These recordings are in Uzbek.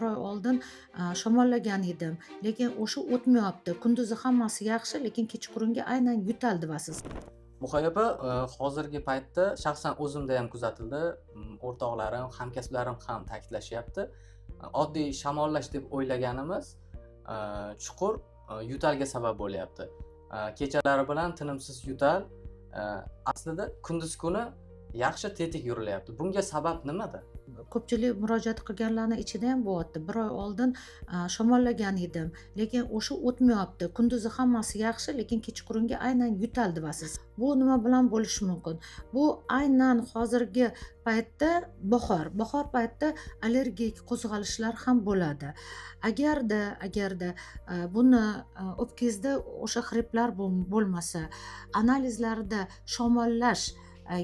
oy oldin shamollagan edim, lekin o'sha o'tmayapti. Kunduzi hammasi yaxshi, lekin kechqurungi aynan yo'tal deyapsiz. Muhayyoba hozirgi paytda shaxsan o'zimda ham kuzatildi. O'rtoqlarim, hamkasblarim ham ta'kidlashyapti. Oddiy shamollash deb o'ylaganimiz chuqur yo'talga sabab bo'lyapti. Kechalari bilan tinimsiz yo'tal aslida kunduz kuni yaxshi tetik yurilyapti. Bunga sabab nimada? Ko'pchilik murojaat qilganlarning ichida ham bo'lyapti. 1 oy oldin shamollagan edim, lekin o'sha o'tmayapti. Kunduzi hammasi yaxshi, lekin kechqurungi aynan yo'tal deyapsiz. Bu nima bilan bo'lishi mumkin? Bu aynan hozirgi paytda bahor paytida allergik qo'zg'alishlar ham bo'ladi. Agarda buni o'pkangizda o'sha xriplar bo'lmasa, analizlarda shamollash,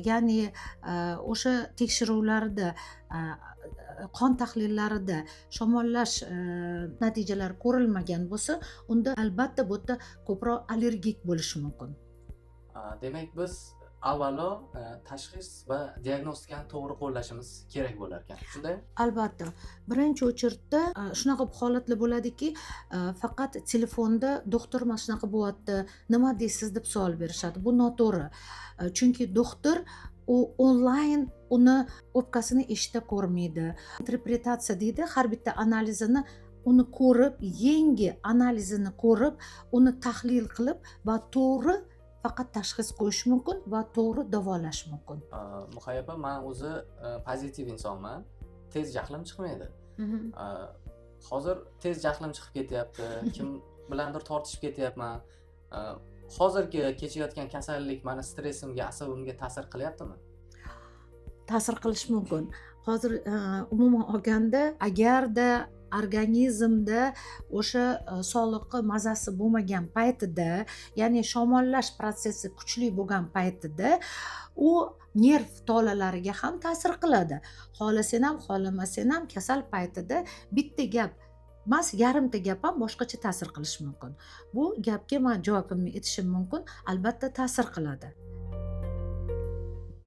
ya'ni o'sha tekshiruvlarda, qon tahlillarida shamollash natijalari ko'rilmagan bo'lsa, unda albatta bu yerda ko'proq allergik bo'lishi mumkin. Demak, biz avvalo tashxis va diagnostikani to'g'ri qo'llashimiz kerak bo'lar ekan. Shundaymi? Albatta. Birinchi o'chirda shunaqa holatlar bo'ladiki, faqat telefonda doktor mana shunaqa bo'lyapti, nima deysiz deb savol berishadi. Bu noto'g'ri. Chunki doktor u onlayn uni o'pkasini eshita ko'rmaydi. Interpretatsiya deydi, har bitta analizini uni ko'rib, yangi analizini ko'rib, uni tahlil qilib va to'g'ri faqat tashxis qo'yish mumkin va to'g'ri davolash mumkin. Muhayyoba, men o'zi pozitiv insonman. Tez jahlim chiqmaydi. Hozir tez jahlim chiqib ketyapti. Kim bilandir tortishib ketyapman. Hozirgi kechayotgan kasallik meni stressimga, asabimga ta'sir qilyaptimi? Ta'sir qilishi mumkin. Hozir umuman olganda, agarda organizmda o'sha sog'liqqa mazasi bo'lmagan paytida, ya'ni shamollash protsessi kuchli bo'lgan paytida u nerv tolalariga ham ta'sir qiladi. Xohlasan ham, xohlamasan ham kasal paytida bitta gap emas, yarimta gap ham boshqacha ta'sir qilishi mumkin. Bu gapga men javobimni aytishim mumkin, albatta ta'sir qiladi.